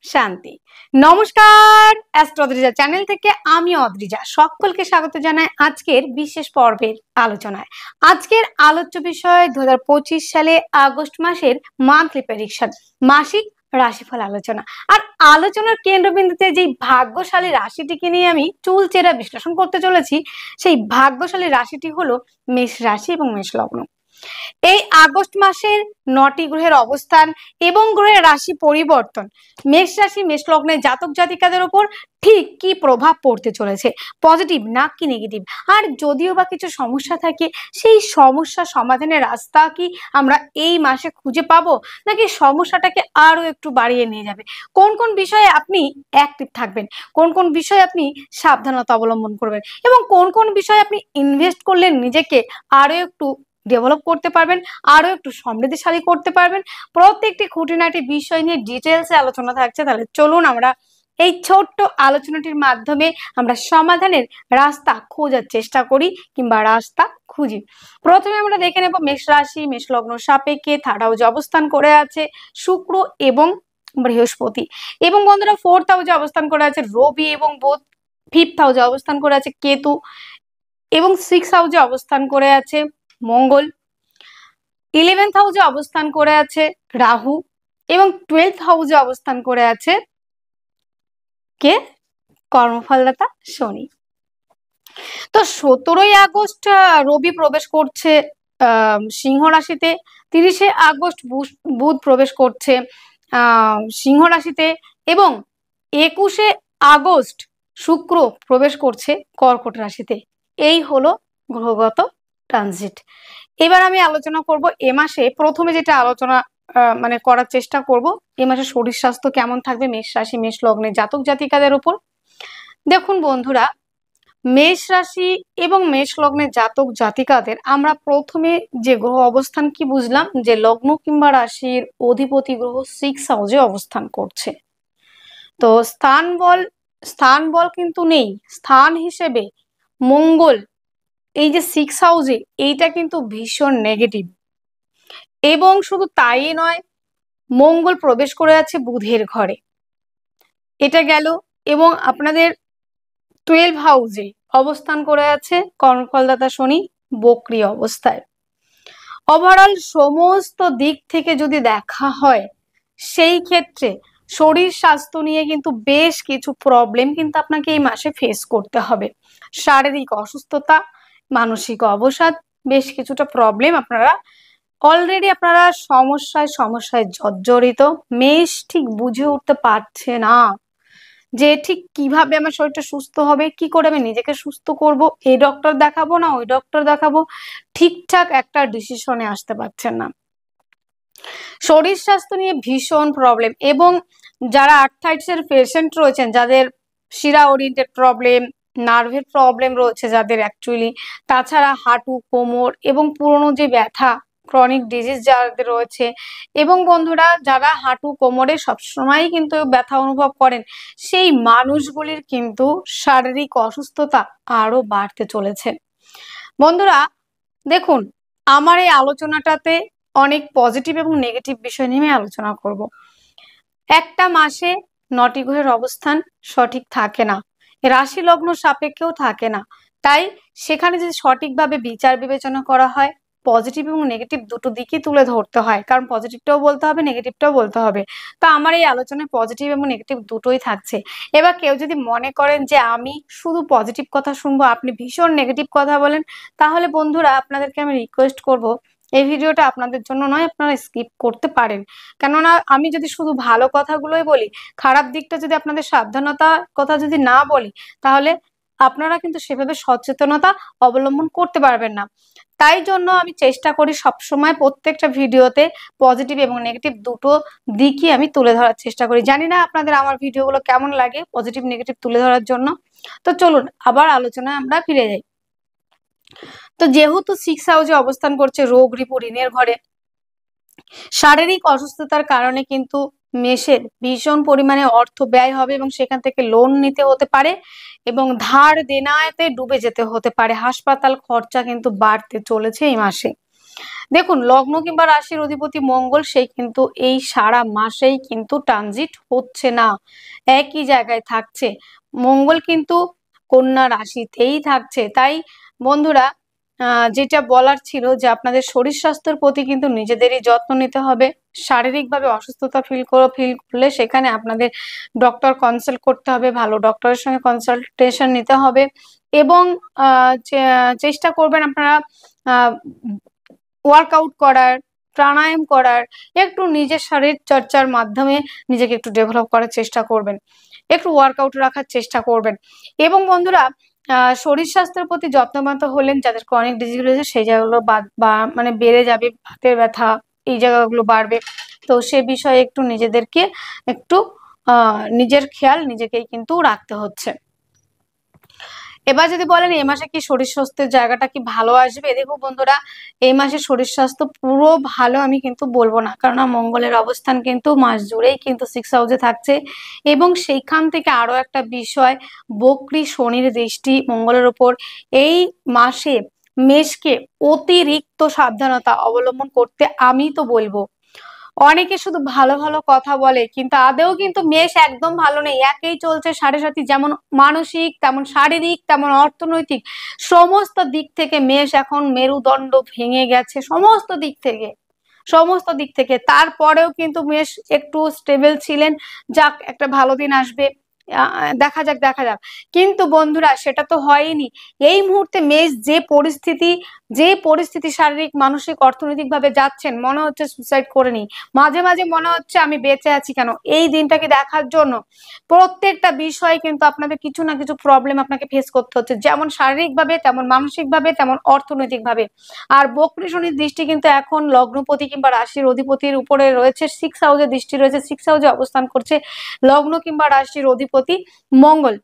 শান্তি। নমস্কার, astro Adrija channel থেকে আমি অদ্রিজা সকলকে স্বাগত জানাই আজকের বিশেষ পর্বের আলোচনায়। আজকের আলোচ্য বিষয় 2025 সালে আগস্ট মাসের মান্থলি প্রেডিকশন, মাসিক রাশিফল আলোচনা। আর আলোচনার কেন্দ্রবিন্দুতে যেই ভাগ্যশালী রাশিটিকে নিয়ে আমি চুলচেরা বিশ্লেষণ করতে চলেছি, সেই ভাগ্যশালী রাশিটি হলো মেষ রাশি এবং মেষ লগ্ন। এই আগস্ট মাসের 9টি গ্রহের অবস্থান এবং গ্রহের রাশি পরিবর্তন মেষ রাশি মেষ লগ্নের জাতক জাতিকাদের উপর ঠিক কি প্রভাব পড়তে চলেছে, পজিটিভ না কি নেগেটিভ, আর যদিও বা কিছু সমস্যা থাকে সেই সমস্যা সমাধানের রাস্তা কি আমরা এই মাসে খুঁজে পাবো, নাকি সমস্যাটাকে আরো একটু বাড়িয়ে নিয়ে যাবে, কোন কোন বিষয়ে আপনি অ্যাক্টিভ থাকবেন, কোন কোন বিষয়ে আপনি সাবধানতা অবলম্বন করবেন এবং কোন কোন বিষয়ে আপনি ইনভেস্ট করলে নিজেকে আরো একটু ডেভেলপ করতে পারবেন, আরো একটু সমৃদ্ধিশালী করতে পারবেন, প্রত্যেকটি খুঁটিনাটি বিষয় নিয়ে ডিটেলসে আলোচনা থাকছে। তাহলে চলুন আমরা এই ছোট্ট আলোচনাটির মাধ্যমে আমরা সমাধানের রাস্তা খোঁজার চেষ্টা করি কিংবা রাস্তা খুঁজি। প্রথমে আমরা দেখে নেব মেষ রাশি মেষ লগ্ন সাপেক্ষে থার্ড হাউসে অবস্থান করে আছে শুক্র এবং বৃহস্পতি, এবং বন্ধুরা ফোর্থ হাউসে অবস্থান করে আছে রবি এবং বুধ, ফিফথ হাউসে অবস্থান করে আছে কেতু এবং সিক্স হাউসে অবস্থান করে আছে মঙ্গল, 11th হাউসে অবস্থান করে আছে রাহু এবং 12th হাউসে অবস্থান করে আছে কে কর্মফলদাতা শনি। তো 17ই আগস্ট রবি প্রবেশ করছে সিংহ রাশিতে, 30শে আগস্ট বুধ প্রবেশ করছে সিংহ রাশিতে এবং 21শে আগস্ট শুক্র প্রবেশ করছে কর্কট রাশিতে। এই হলো গ্রহগত ট্রানজিট। এবার আমি আলোচনা করব এ মাসে প্রথমে যেটা আলোচনা করার চেষ্টা করব, এ মাসে শরীর স্বাস্থ্য কেমন থাকবে মেষ রাশি মেষ লগ্নে জাতক জাতিকাদের উপর। দেখুন বন্ধুরা, মেষ রাশি এবং মেষ লগ্নের জাতক জাতিকাদের আমরা প্রথমে যে গ্রহ অবস্থান কি বুঝলাম, যে লগ্ন কিংবা রাশির অধিপতি গ্রহ 6 হাউসে অবস্থান করছে। তো স্থান বল কিন্তু নেই, স্থান হিসেবে মঙ্গল এই যে 6 হাউসে এইটা কিন্তু ভীষণ নেগেটিভ, এবং শুধু তাই নয় মঙ্গল প্রবেশ করে আছে বুধের ঘরে, এটা গেল, এবং আপনাদের 12 হাউসে অবস্থান করে আছে কর্মফলদাতা শনি বক্রী অবস্থায়। ওভারঅল সমস্ত দিক থেকে যদি দেখা হয় সেই ক্ষেত্রে শরীর স্বাস্থ্য নিয়ে কিন্তু বেশ কিছু প্রবলেম কিন্তু আপনাকে এই মাসে ফেস করতে হবে। শারীরিক অসুস্থতা, মানসিক অবসাদ, বেশ কিছুটা প্রবলেম আপনারা অলরেডি সমস্যায় জর্জরিত। মেষ ঠিক বুঝে উঠতে পারছে না যে ঠিক কিভাবে আমার শরীরটা সুস্থ হবে, কি করে আমি নিজেকে সুস্থ করব, এই ডক্টর দেখাবো না ওই ডক্টর দেখাবো, ঠিকঠাক একটা ডিসিশনে আসতে পারছেন না। শরীর স্বাস্থ্য নিয়ে ভীষণ প্রবলেম, এবং যারা আর্থ্রাইটিসের পেশেন্ট রয়েছেন, যাদের শিরা ওরিয়েন্টেড প্রবলেম, নার্ভের প্রবলেম রয়েছে যাদের অ্যাকচুয়ালি, তাছাড়া হাঁটু কোমর এবং পুরনো যে ব্যথা ক্রনিক ডিজিজ যাদের রয়েছে, এবং বন্ধুরা যারা হাঁটু কোমরে সবসময় কিন্তু ব্যথা অনুভব করেন, সেই মানুষগুলির কিন্তু শারীরিক অসুস্থতা আরো বাড়তে চলেছে। বন্ধুরা দেখুন, আমার এই আলোচনাটাতে অনেক পজিটিভ এবং নেগেটিভ বিষয় নিয়ে আলোচনা করব। একটা মাসে 9টি গ্রহের অবস্থান সঠিক থাকে না, রাশি লগ্ন সাপেক্ষেও থাকে না, তাই সেখানে যদি সঠিকভাবে বিচার বিবেচনা করা হয় পজিটিভ এবং নেগেটিভ দুটো দিকই তুলে ধরতে হয়, কারণ পজিটিভটাও বলতে হবে নেগেটিভটাও বলতে হবে। তো আমার এই আলোচনায় পজিটিভ এবং নেগেটিভ দুটোই থাকছে। এবার কেউ যদি মনে করেন যে আমি শুধু পজিটিভ কথা শুনবো, আপনি ভীষণ নেগেটিভ কথা বলেন, তাহলে বন্ধুরা আপনাদেরকে আমি রিকোয়েস্ট করব এই ভিডিওটা আপনাদের জন্য নয়, আপনারা স্কিপ করতে পারেন। কেননা আমি যদি শুধু ভালো কথাগুলোই বলি, খারাপ দিকটা যদি আপনাদের সাবধানতার কথা যদি না বলি, তাহলে আপনারা কিন্তু সেভাবে সচেতনতা অবলম্বন করতে পারবেন না। তাই জন্য আমি চেষ্টা করি সবসময় প্রত্যেকটা ভিডিওতে পজিটিভ এবং নেগেটিভ দুটো দিকই আমি তুলে ধরার চেষ্টা করি। জানি না আপনাদের আমার ভিডিওগুলো কেমন লাগে পজিটিভ নেগেটিভ তুলে ধরার জন্য। তো চলুন আবার আলোচনায় আমরা ফিরে যাই। তো যেহেতু 6 হাউসে অবস্থান করছে রোগ রিপু ঋণের ঘরে, শারীরিক অসুস্থতার কারণে কিন্তু মেষের ভীষণ পরিমাণে অর্থ ব্যয় হবে এবং সেখান থেকে লোন নিতে হতে পারে এবং ধার দেনাতে ডুবে যেতে হতে পারে। হাসপাতাল খরচা কিন্তু বাড়তে চলেছে এই মাসে। দেখুন, লগ্ন কিংবা রাশির অধিপতি মঙ্গল সেই কিন্তু এই সারা মাসেই কিন্তু ট্রানজিট হচ্ছে না, একই জায়গায় থাকছে। মঙ্গল কিন্তু কন্যা রাশিতেই থাকছে। তাই বন্ধুরা, যেটা বলার ছিল যে আপনাদের শরীর স্বাস্থ্যের প্রতি কিন্তু নিজেদেরই যত্ন নিতে হবে। শারীরিকভাবে অসুস্থতা ফিল করলে সেখানে আপনাদের ডক্টর কনসাল্ট করতে হবে, ভালো ডক্টরের সঙ্গে কনসালটেশন নিতে হবে এবং চেষ্টা করবেন আপনারা ওয়ার্কআউট করার, প্রাণায়াম করার, একটু নিজের শরীর চর্চার মাধ্যমে নিজেকে একটু ডেভেলপ করার চেষ্টা করবেন, একটু ওয়ার্কআউট রাখার চেষ্টা করবেন। এবং বন্ধুরা, শরীর স্বাস্থ্যের প্রতি যত্নবান হলেন, যাদের ক্রনিক ডিজিজ রয়েছে সেই জায়গাগুলো মানে বেড়ে যাবে, হাতের ব্যথা এই জায়গাগুলো বাড়বে। তো সে বিষয়ে একটু নিজেদেরকে একটু নিজের খেয়াল নিজেকেই কিন্তু রাখতে হচ্ছে। এবার যদি বলেন এই মাসে কি শরীর স্বাস্থ্যের জায়গাটা কি ভালো আসবে, দেখো বন্ধুরা, এই মাসে শরীর স্বাস্থ্য পুরো ভালো আমি কিন্তু বলবো না, কারণ মঙ্গলের অবস্থান কিন্তু মাস জুড়েই কিন্তু 6 হাউসে থাকছে। এবং সেইখান থেকে আরো একটা বিষয়, বক্রী শনির দৃষ্টি মঙ্গলের ওপর। এই মাসে মেষকে অতিরিক্ত সাবধানতা অবলম্বন করতে আমি তো বলবো। অনেকে শুধু ভালো ভালো কথা বলে, কিন্তু আদেও কিন্তু মেষ একদম ভালো নেই, একেই চলছে 7.5, যেমন মানসিক তেমন শারীরিক তেমন অর্থনৈতিক সমস্ত দিক থেকে মেষ এখন মেরুদণ্ড ভেঙে গেছে, সমস্ত দিক থেকে, সমস্ত দিক থেকে। তারপরেও কিন্তু মেষ একটু স্টেবল ছিলেন, যাক একটা ভালো দিন আসবে, দেখা যাক দেখা যাক। কিন্তু বন্ধুরা সেটা তো হয়নি। এই মুহূর্তে মেষ যে পরিস্থিতি শারীরিক মানসিক অর্থনৈতিক ভাবে যাচ্ছেন, মনে হচ্ছে সুসাইড করে নি, মাঝে মাঝে মনে হচ্ছে আমি বেঁচে আছি কেন, এই দিনটাকে দেখার জন্য। প্রত্যেকটা বিষয় কিন্তু আপনাদের কিছু না কিছু প্রবলেম আপনাকে ফেস করতে হচ্ছে, যেমন শারীরিক ভাবে তেমন মানসিক ভাবে তেমন অর্থনৈতিক ভাবে। আর বক্রী শনির দৃষ্টি কিন্তু এখন লগ্নপতি কিংবা রাশির অধিপতির উপরে রয়েছে, 6 হাউসে দৃষ্টি রয়েছে, 6 হাউসে অবস্থান করছে লগ্ন কিংবা রাশির অধিপতি মঙ্গল।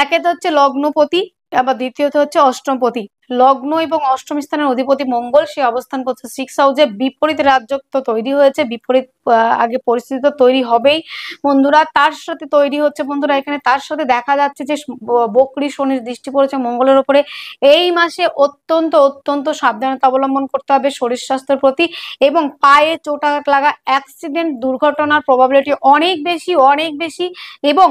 একে তো হচ্ছে লগ্নপতি, আবার দ্বিতীয়ত হচ্ছে অষ্টমপতি। লগ্ন এবং অষ্টম স্থানের অধিপতি মঙ্গল সে অবস্থান করছে 6 হাউসে। বিপরীত রাজযোগ তৈরি হয়েছে, বিপরীত আগে পরিস্থিতি তো তৈরি হবেই বন্ধুরা। তার সাথে তৈরি হচ্ছে বন্ধুরা এখানে, তার সাথে দেখা যাচ্ছে যে বক্রী শনির দৃষ্টি পড়েছে মঙ্গলের উপরে। এই মাসে অত্যন্ত অত্যন্ত সাবধানতা অবলম্বন করতে হবে শরীর স্বাস্থ্যের প্রতি। এবং পায়ে চোটাঘাত লাগা, অ্যাক্সিডেন্ট, দুর্ঘটনার প্রবাবিলিটি অনেক বেশি, অনেক বেশি। এবং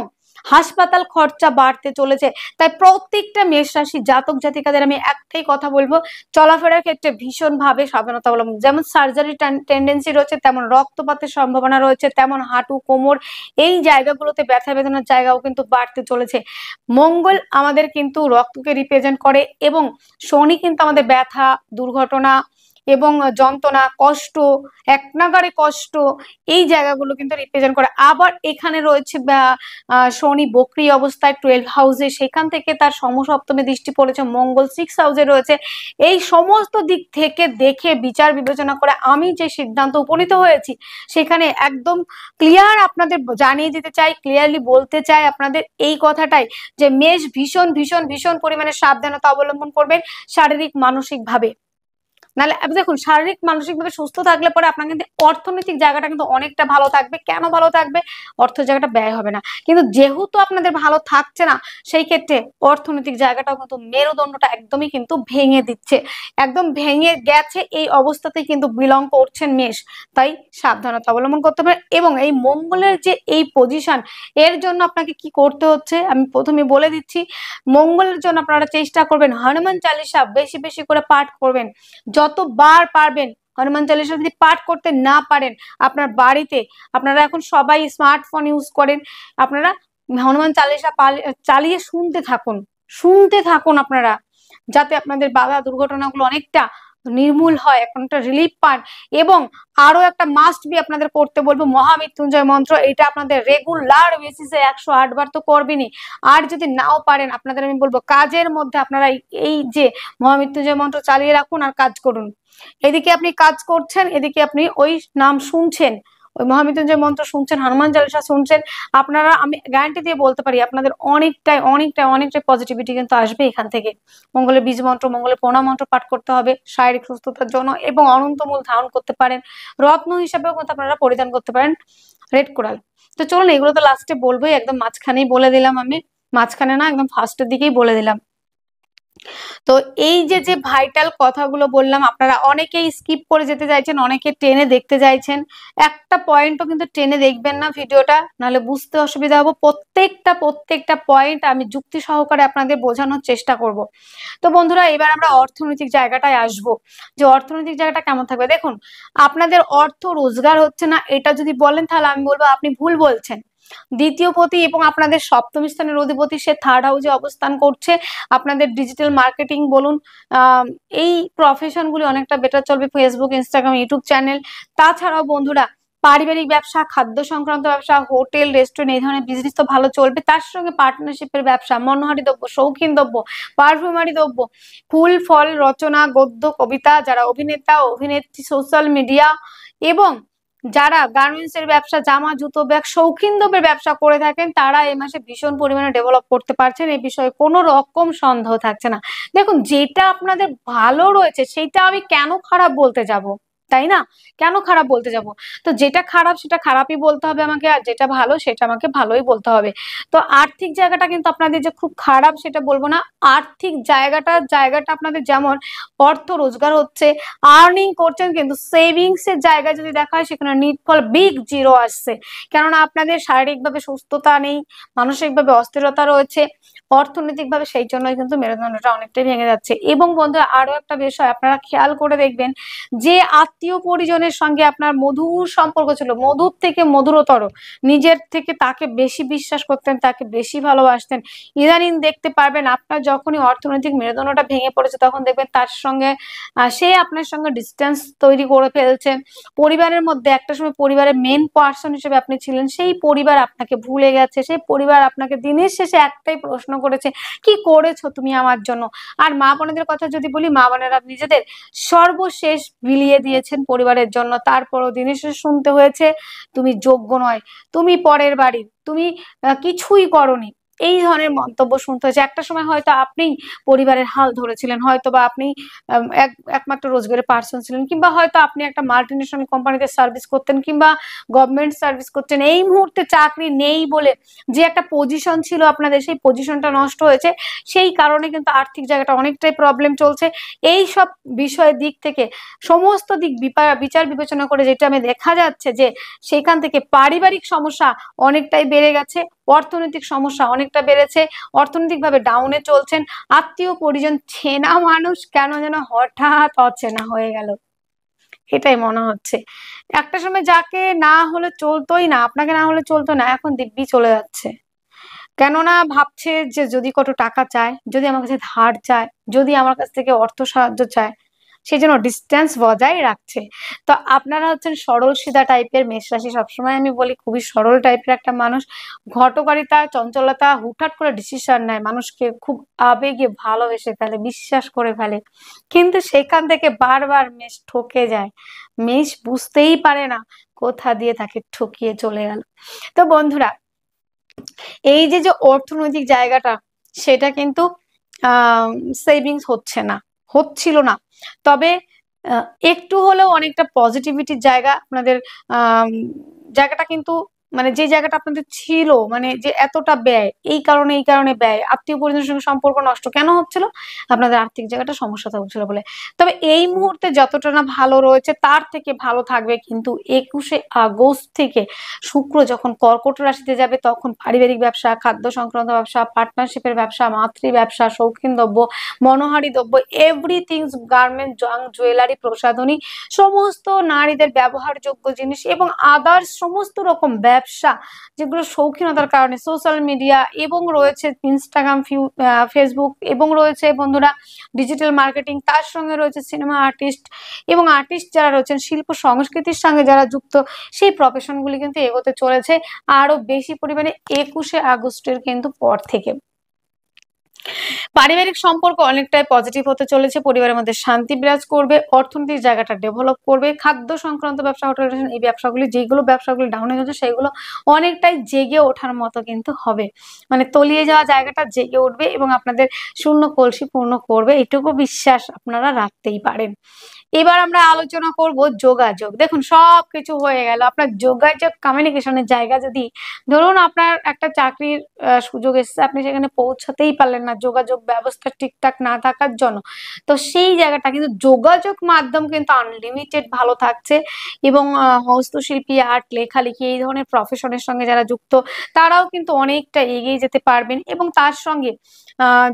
হাসপাতাল খরচা বাড়তে চলেছে। তাই প্রত্যেকটা মেষ রাশি জাতক জাতিকাদের আমি একটাই কথা বলবো, চলাফেরার ক্ষেত্রে ভীষণভাবে সাবধানতা অবলম্বন। যেমন সার্জারি টেন্ডেন্সি রয়েছে, তেমন রক্তপাতের সম্ভাবনা রয়েছে, তেমন হাঁটু কোমর এই জায়গাগুলোতে ব্যথা বেদনার জায়গাও কিন্তু বাড়তে চলেছে। মঙ্গল আমাদের কিন্তু রক্তকে রিপ্রেজেন্ট করে, এবং শনি কিন্তু আমাদের ব্যথা, দুর্ঘটনা এবং যন্ত্রণা, কষ্ট, এক নাগাড়ে কষ্ট এই জায়গাগুলো কিন্তু রিপ্রেজেন্ট করে। আবার এখানে রয়েছে শনি বক্রী অবস্থায় 12 হাউসে, সেখান থেকে তার সমসপ্তমে দৃষ্টি পড়েছে, মঙ্গল 6 হাউসে রয়েছে। এই সমস্ত দিক থেকে দেখে বিচার বিবেচনা করে আমি যে সিদ্ধান্ত উপনীত হয়েছি সেখানে একদম ক্লিয়ার আপনাদের জানিয়ে দিতে চাই, ক্লিয়ারলি বলতে চাই আপনাদের এই কথাটাই, যে মেষ ভীষণ ভীষণ ভীষণ পরিমাণে সাবধানতা অবলম্বন করবেন শারীরিক মানসিক ভাবে। নাহলে দেখুন, শারীরিক মানসিক ভাবে সুস্থ থাকলে পরে আপনার কিন্তু অর্থনৈতিক জায়গাটা কিন্তু অনেকটা ভালো থাকবে। কেন ভালো থাকবে? অর্থ জায়গাটা ব্যয় হবে না। কিন্তু যেহেতু আপনাদের ভালো থাকছে না, সেই ক্ষেত্রে অর্থনৈতিক জায়গাটাও কিন্তু মেরুদণ্ডটা একদমই কিন্তু ভেঙে দিচ্ছে, একদম ভেঙে গেছে। এই অবস্থাতেই কিন্তু বিলং করছেন মেষ। তাই সাবধানতা অবলম্বন করতে হবে। এবং এই মঙ্গলের যে এই পজিশন, এর জন্য আপনাকে কি করতে হচ্ছে আমি প্রথমে বলে দিচ্ছি। মঙ্গলের জন্য আপনারা চেষ্টা করবেন হনুমান চালিসা বেশি বেশি করে পাঠ করবেন, যতবার পারবেন। হনুমান চালিসা যদি পাঠ করতে না পারেন, আপনার বাড়িতে, আপনারা এখন সবাই স্মার্টফোন ইউজ করেন, আপনারা হনুমান চালিসা চালিয়ে শুনতে থাকুন আপনারা, যাতে আপনাদের বাধা দুর্ঘটনাগুলো অনেকটা নির্মূল হয়, এখন একটা রিলিফ পান। এবং আরো একটা মাস্ট বি আপনাদের করতে বলবো মহামৃত্যুঞ্জয় মন্ত্র। এটা আপনাদের রেগুলার বেসিসে 108 বার তো করবেনই। আর যদি নাও পারেন, আপনাদের আমি বলবো কাজের মধ্যে আপনারা এই যে মহামৃত্যুঞ্জয় মন্ত্র চালিয়ে রাখুন আর কাজ করুন। এদিকে আপনি কাজ করছেন, এদিকে আপনি ওই নাম শুনছেন, ওই মহামৃত্যুঞ্জয় মন্ত্র শুনছেন, হনুমান চালিসা শুনছেন। আপনারা, আমি গ্যারান্টি দিয়ে বলতে পারি, আপনাদের অনেকটাই অনেকটাই অনেকটাই পজিটিভিটি কিন্তু আসবে এখান থেকে। মঙ্গলের বীজ মন্ত্র, মঙ্গলের প্রণাম মন্ত্র পাঠ করতে হবে শারীরিক সুস্থতার জন্য। এবং অনন্তমূল ধারণ করতে পারেন, রত্ন হিসাবেও কিন্তু আপনারা পরিধান করতে পারেন রেড কোরাল। তো চলুন, এগুলো তো লাস্টে বলবোই, একদম মাঝখানেই বলে দিলাম আমি, মাঝখানে না একদম ফার্স্টের দিকেই বলে দিলাম। তো এই যে যে ভাইটাল কথাগুলো বললাম, আপনারা অনেকেই স্কিপ করে যেতে চাইছেন, অনেকে টেনে দেখতে চাইছেন। একটা পয়েন্টও কিন্তু টেনে দেখবেন না ভিডিওটা, নাহলে বুঝতে অসুবিধা হবে। প্রত্যেকটা পয়েন্ট আমি যুক্তি সহকারে আপনাদের বোঝানোর চেষ্টা করব। তো বন্ধুরা, এবার আমরা অর্থনৈতিক জায়গাটায় আসব, যে অর্থনৈতিক জায়গাটা কেমন থাকবে। দেখুন, আপনাদের অর্থ রোজগার হচ্ছে না এটা যদি বলেন, তাহলে আমি বলবো আপনি ভুল বলছেন। দ্বিতীয় পতি এবং আপনাদের সপ্তম স্থানের অধিপতি সে থার্ড হাউসে অবস্থান করছে। আপনাদের ডিজিটাল মার্কেটিং বলুন, এই প্রফেশনগুলি অনেকটা বেটার চলবে, ফেসবুক, ইনস্টাগ্রাম, ইউটিউব চ্যানেল। তাছাড়াও বন্ধুরা, পারিবারিক ব্যবসা, খাদ্য সংক্রান্ত ব্যবসা, হোটেল, রেস্টুরেন্ট, এই ধরনের বিজনেস তো ভালো চলবে। তার সঙ্গে পার্টনারশিপের ব্যবসা, মনোহারী দ্রব্য, শৌখিন দ্রব্য, পারফিউমারি দ্রব্য, ফুল ফল, রচনা, গদ্য, কবিতা, যারা অভিনেতা অভিনেত্রী, সোশ্যাল মিডিয়া, এবং যারা গার্মেন্টস এর ব্যবসা, জামা, জুতো, ব্যাগ, শৌখিন দ্রব্যের ব্যবসা করে থাকেন, তারা এই মাসে ভীষণ পরিমাণে ডেভেলপ করতে পারছেন। এই বিষয়ে কোনো রকম সন্দেহ থাকছে না। দেখুন, যেটা আপনাদের ভালো রয়েছে সেটা আমি কেন খারাপ বলতে যাব, তাই না? কেন খারাপ বলতে যাব? তো যেটা খারাপ সেটা খারাপই বলতে হবে আমাকে, আর যেটা ভালো সেটা আমাকে ভালোই বলতে হবে। তো আর্থিক জায়গাটা কিন্তু আপনাদের যে খুব খারাপ সেটা বলবো না। আর্থিক জায়গাটা আপনাদের যেমন অর্থ রোজগার হচ্ছে, আর্নিং করছেন, কিন্তু সেভিংস এর জায়গায় যদি দেখা হয় সেখানে নিটফল বিগ জিরো আসছে। কেননা আপনাদের শারীরিকভাবে সুস্থতা নেই, মানসিকভাবে অস্থিরতা রয়েছে, অর্থনৈতিকভাবে সেই জন্যই কিন্তু মেরুদণ্ডটা অনেকটাই ভেঙে যাচ্ছে। এবং বন্ধুরা, আরো একটা বিষয় আপনারা খেয়াল করে দেখবেন, যে আত্মীয় পরিজনের সঙ্গে আপনার মধুর সম্পর্ক ছিল, মধুর থেকে মধুরতর, নিজের থেকে তাকে বেশি বিশ্বাস করতেন, তাকে বেশি ভালোবাসতেন, ইদানিং দেখতে পারবেন আপনার যখনই অর্থনৈতিক মেরুদণ্ডটা ভেঙে পড়েছে, তখন দেখবেন তার সঙ্গে সে আপনার সঙ্গে ডিস্টেন্স তৈরি করে ফেলছে। পরিবারের মধ্যে একটা সময় পরিবারের মেন পার্সন হিসেবে আপনি ছিলেন, সেই পরিবার আপনাকে ভুলে গেছে, সেই পরিবার আপনাকে দিনের শেষে একটাই প্রশ্ন করেছে, কি করেছো তুমি আমার জন্য? আর মা বোনেদের কথা যদি বলি, মা বোনেরা নিজেদের সর্বশেষ বিলিয়ে দিয়েছেন পরিবারের জন্য, তারপরও দিনের শেষে শুনতে হয়েছে, তুমি যোগ্য নয়, তুমি পরের বাড়ির, তুমি কিছুই করনি, এই ধরনের মন্তব্য শুনতে হয়েছে। একটা সময় হয়তো আপনি পরিবারের হাল ধরেছিলেন, হয়তো বা আপনি একমাত্র রোজগারের পার্সন ছিলেন, কিংবা হয়তো আপনি একটা মাল্টিনেশনাল কোম্পানিতে সার্ভিস করতেন, কিংবা গভর্নমেন্ট সার্ভিস করতেন। এই মুহূর্তে চাকরি নেই বলে যে একটা পজিশন ছিল আপনাদের, সেই পজিশনটা নষ্ট হয়েছে। সেই কারণে কিন্তু আর্থিক জায়গাটা অনেকটাই প্রবলেম চলছে। এই সব বিষয়ের দিক থেকে সমস্ত দিক বিচার বিবেচনা করে যেটা আমি দেখা যাচ্ছে, যে সেখান থেকে পারিবারিক সমস্যা অনেকটাই বেড়ে গেছে, অর্থনৈতিক সমস্যা অনেকটা বেড়েছে, অর্থনৈতিকভাবে ডাউনে চলছেন। আত্মীয় পরিজন, চেনা মানুষ কেন যেন হঠাৎ অচেনা হয়ে গেল, এটাই মনে হচ্ছে। একটা সময় যাকে না হলে চলতোই না, আপনাকে না হলে চলতো না, এখন দিব্যি চলে যাচ্ছে। কেননা ভাবছে যে যদি কত টাকা চায়, যদি আমার কাছে ধার চায়, যদি আমার কাছ থেকে অর্থ সাহায্য চায়, সেই জন্য ডিস্টেন্স বজায় রাখছে। তো আপনারা হচ্ছেন সরল সিধা টাইপের মেষ রাশি, সবসময় আমি বলি খুবই সরল টাইপের একটা মানুষ। ঘটকারিতা, চঞ্চলতা, হুটহাট করে ডিসিশন নেয়, মানুষকে খুব আবেগে ভালোবেসে ফেলে, বিশ্বাস করে ফেলে, কিন্তু সেখান থেকে বারবার মেষ ঠকে যায়। মেষ বুঝতেই পারে না কোথা দিয়ে তাকে ঠকিয়ে চলে গেল। তো বন্ধুরা, এই যে যে অর্থনৈতিক জায়গাটা, সেটা কিন্তু সেভিংস হচ্ছে না, হচ্ছিল না। তবে একটু হলেও অনেকটা পজিটিভিটির জায়গা আপনাদের, জায়গাটা কিন্তু, মানে যে জায়গাটা আপনাদের ছিল, মানে যে এতটা ব্যয়, এই কারণে ব্যয়, আত্মীয় পরিজনের সঙ্গে সম্পর্ক নষ্ট কেন হচ্ছিল? আপনাদের আর্থিক জায়গাটা সমস্যা হচ্ছিল বলে। তবে এই মুহূর্তে যতটা না ভালো রয়েছে, তার থেকে ভালো থাকবে কিন্তু 21শে আগস্ট থেকে শুক্র যখন কর্কট রাশিতে যাবে, তখন পারিবারিক ব্যবসা, খাদ্য সংক্রান্ত ব্যবসা, পার্টনারশিপের ব্যবসা, মাতৃ ব্যবসা, শৌখিন দ্রব্য, মনোহারী দ্রব্য, এভরিথিং, গার্মেন্ট, জুয়েলারি, প্রসাধনী, সমস্ত নারীদের ব্যবহারযোগ্য জিনিস এবং আদার্স সমস্ত রকম ব্যবসা, যেগুলো শৌখিনতার কারণে, সোশ্যাল মিডিয়া এবং রয়েছে ইনস্টাগ্রাম, ফেসবুক, এবং রয়েছে বন্ধুরা ডিজিটাল মার্কেটিং, তার সঙ্গে রয়েছে সিনেমা আর্টিস্ট, এবং আর্টিস্ট যারা রয়েছেন শিল্প সংস্কৃতির সঙ্গে যারা যুক্ত, সেই প্রফেশনগুলি কিন্তু এগোতে চলেছে আরো বেশি পরিমাণে 21শে আগস্টের কিন্তু পর থেকে। পারিবারিক সম্পর্ক অনেকটাই পজিটিভ হতে চলেছে, পরিবারের মধ্যে শান্তি বিরাজ করবে, অর্থনৈতিক জায়গাটা ডেভেলপ করবে, খাদ্য সংক্রান্ত ব্যবসা, হোটেল, এই ব্যবসাগুলি, যেগুলো ব্যবসাগুলি ডাউনে যাচ্ছে, সেগুলো অনেকটাই জেগে ওঠার মতো কিন্তু হবে, মানে তলিয়ে যাওয়া জায়গাটা জেগে উঠবে এবং আপনাদের শূন্য কলসি পূর্ণ করবে, এটুকু বিশ্বাস আপনারা রাখতেই পারেন। এবার আমরা আলোচনা করব যোগাযোগ। দেখুন সবকিছু হয়ে গেল, আপনার যোগাযোগ কমিউনিকেশনের জায়গা যদি, ধরুন আপনার একটা চাকরির সুযোগ এসেছে, আপনি সেখানে পৌঁছাতেই পারলেন না যোগাযোগ ব্যবস্থা ঠিকঠাক না থাকার জন্য, তো সেই জায়গাটা কিন্তু যোগাযোগ মাধ্যম কিন্তু আনলিমিটেড ভালো থাকছে। এবং হস্তশিল্পী, আর্ট, লেখালেখি এই ধরনের প্রফেশনের সঙ্গে যারা যুক্ত তারাও কিন্তু অনেকটা এগিয়ে যেতে পারবেন। এবং তার সঙ্গে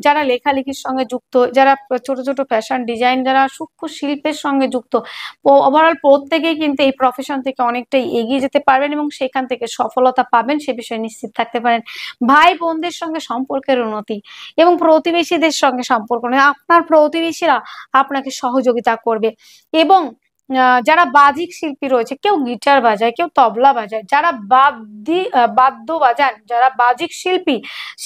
যারা লেখালেখির সঙ্গে যুক্ত, যারা ছোট ছোট ফ্যাশন ডিজাইন, যারা সূক্ষ্ম শিল্পের সঙ্গে যুক্ত, ওভারঅল প্রত্যেকেই কিন্তু এই প্রফেশন থেকে অনেকটাই এগিয়ে যেতে পারবেন এবং সেখান থেকে সফলতা পাবেন, সে বিষয়ে নিশ্চিত থাকতে পারেন। ভাই বোনদের সঙ্গে সম্পর্কের উন্নতি এবং প্রতিবেশীদের সঙ্গে সম্পর্ক, আপনার প্রতিবেশীরা আপনাকে সহযোগিতা করবে। এবং যারা বাজিক শিল্পী রয়েছে, কেউ গিটার বাজায়, কেউ তবলা বাজায়, যারা বাদ্য বাজান, যারা বাজিক শিল্পী,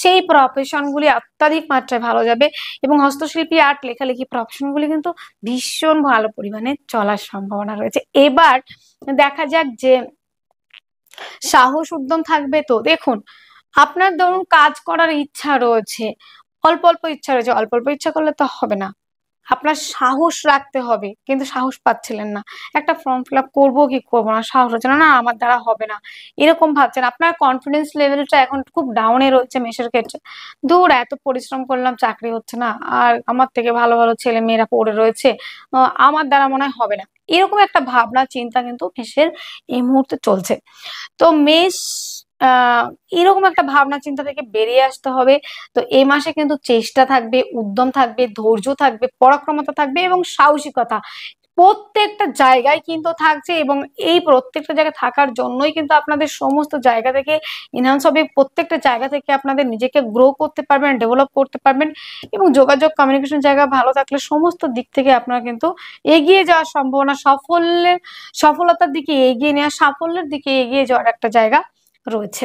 সেই প্রফেশনগুলি অত্যাধিক মাত্রায় ভালো যাবে। এবং হস্তশিল্পী, আর্ট, লেখালেখি প্রফেশনগুলি কিন্তু ভীষণ ভালো পরিমাণে চলার সম্ভাবনা রয়েছে। এবার দেখা যাক যে সাহস উদ্যম থাকবে তো। দেখুন আপনার ধরুন কাজ করার ইচ্ছা রয়েছে, অল্প অল্প ইচ্ছা রয়েছে, অল্প অল্প ইচ্ছা করলে তো হবে না, আপনার সাহস রাখতে হবে, কিন্তু সাহস পাচ্ছিলেন না, একটা ফর্ম ফিল আপ করবো কি করবো না, সাহস হচ্ছে না, না আমার দ্বারা হবে না, এরকম ভাবছেন, আপনার কনফিডেন্স লেভেলটা এখন খুব ডাউনে রয়েছে মেষের ক্ষেত্রে। দূর, এত পরিশ্রম করলাম চাকরি হচ্ছে না, আর আমার থেকে ভালো ভালো ছেলে মেয়েরা পড়ে রয়েছে, আমার দ্বারা মনে হয় হবে না, এরকম একটা ভাবনা চিন্তা কিন্তু মেষের এই মুহূর্তে চলছে। তো মেষ এরকম একটা ভাবনা চিন্তা থেকে বেরিয়ে আসতে হবে। তো এই মাসে কিন্তু চেষ্টা থাকবে, উদ্যম থাকবে, ধৈর্য থাকবে, পরাক্রমতা থাকবে এবং সাহসিকতা প্রত্যেকটা জায়গায় কিন্তু থাকছে। এবং এই প্রত্যেকটা জায়গায় থাকার জন্যই কিন্তু আপনাদের সমস্ত জায়গা থেকে এনহান্স হবে, প্রত্যেকটা জায়গা থেকে আপনাদের নিজেকে গ্রো করতে পারবেন, ডেভেলপ করতে পারবেন। এবং যোগাযোগ কমিউনিকেশন জায়গা ভালো থাকলে সমস্ত দিক থেকে আপনারা কিন্তু এগিয়ে যাওয়ার সম্ভাবনা, সফলতার দিকে এগিয়ে নেওয়া, সাফল্যের দিকে এগিয়ে যাওয়ার একটা জায়গা রয়েছে।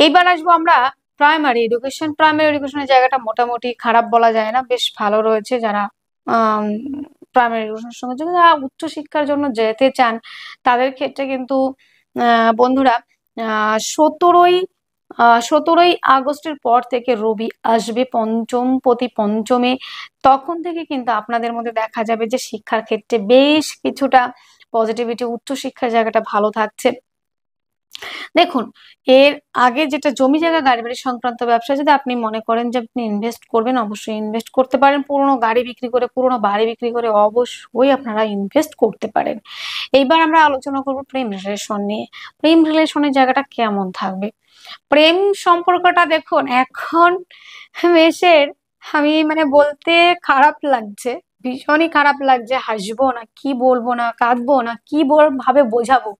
এইবার আসবো আমরা প্রাইমারি এডুকেশন। প্রাইমারি এডুকেশনের জায়গাটা মোটামুটি খারাপ বলা যায় না, বেশ ভালো রয়েছে। যারা প্রাইমারি এডুকেশনের সঙ্গে যদি যারা উচ্চশিক্ষার জন্য যেতে চান তাদের ক্ষেত্রে কিন্তু বন্ধুরা 17ই আগস্টের পর থেকে রবি আসবে পঞ্চমপতি পঞ্চমে, তখন থেকে কিন্তু আপনাদের মধ্যে দেখা যাবে যে শিক্ষার ক্ষেত্রে বেশ কিছুটা পজিটিভিটি, উচ্চশিক্ষার জায়গাটা ভালো থাকছে। দেখুন এর আগে যেটা জমি জায়গা গাড়ি বাড়ি সংক্রান্ত ব্যবসা, যদি আপনি মনে করেন যে আপনি ইনভেস্ট করবেন, অবশ্যই ইনভেস্ট করতে পারেন। পুরোনো গাড়ি বিক্রি করে, পুরোনো বাড়ি বিক্রি করে অবশ্যই আপনারা ইনভেস্ট করতে পারেন। এইবার আমরা আলোচনা করব প্রেম রিলেশন নিয়ে। প্রেম রিলেশনের জায়গাটা কেমন থাকবে? প্রেম সম্পর্কটা দেখুন এখন মেষের, আমি মানে বলতে খারাপ লাগছে, ভীষণই খারাপ লাগছে, হাসবো না কি বলবো, না কাঁদবো না কি ভাবে বোঝাবো,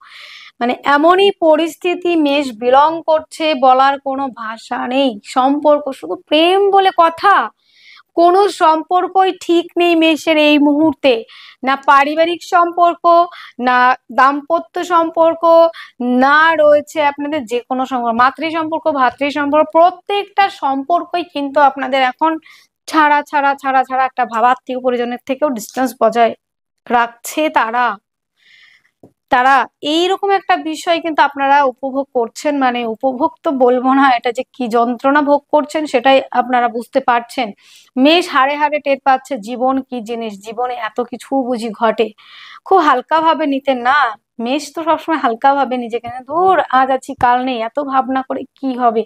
মানে এমনই পরিস্থিতি মেষ বিলং করছে, বলার কোনো ভাষা নেই। সম্পর্ক শুধু প্রেম বলে কথা, কোনো সম্পর্কই ঠিক নেই মেষের এই মুহূর্তে, না পারিবারিক সম্পর্ক, না দাম্পত্য সম্পর্ক, না রয়েছে আপনাদের যে কোনো সম্পর্ক, মাতৃ সম্পর্ক, ভাতৃ সম্পর্ক, প্রত্যেকটা সম্পর্কই কিন্তু আপনাদের এখন ছাড়া ছাড়া ছাড়া ছাড়া একটা ভাবাত্মীয় পরিজনের থেকেও ডিস্টেন্স বজায় রাখছে তারা। তারা এইরকম একটা বিষয় কিন্তু আপনারা উপভোগ করছেন, মানে উপভোগ তো বলবো না, এটা যে কি যন্ত্রণা ভোগ করছেন সেটাই আপনারা বুঝতে পারছেন। মেষ হাড়ে হাড়ে টের পাচ্ছে জীবন কি জিনিস, জীবনে এত কিছু বুঝি ঘটে, খুব হালকা ভাবে নিতেন না। মেষ তো সবসময় হালকা ভাবে নিজেকে, ধুর আজ আছি কাল নেই, এত ভাবনা করে কি হবে,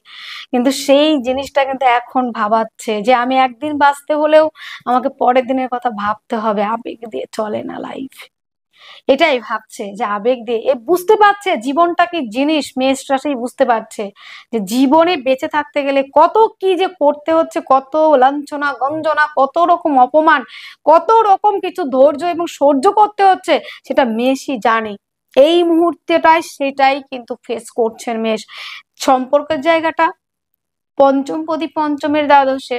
কিন্তু সেই জিনিসটা কিন্তু এখন ভাবাচ্ছে যে আমি একদিন বাঁচতে হলেও আমাকে পরের দিনের কথা ভাবতে হবে, আবেগ দিয়ে চলে না লাইফ, এটাই ভাবছে যে আবেগ দিয়ে। এ বুঝতে পারছে জীবনটা কি জিনিস, মেষরা সেই বুঝতে পারছে যে জীবনে বেঁচে থাকতে গেলে কত কি যে করতে হচ্ছে, কত লাঞ্ছনা গঞ্জনা, কত রকম অপমান, কত রকম কিছু ধৈর্য এবং সহ্য করতে হচ্ছে, সেটা মেষই জানে। এই মুহূর্তেটাই সেটাই কিন্তু ফেস করছেন মেষ। সম্পর্কের জায়গাটা পঞ্চমপতি পঞ্চমের দ্বাদশে,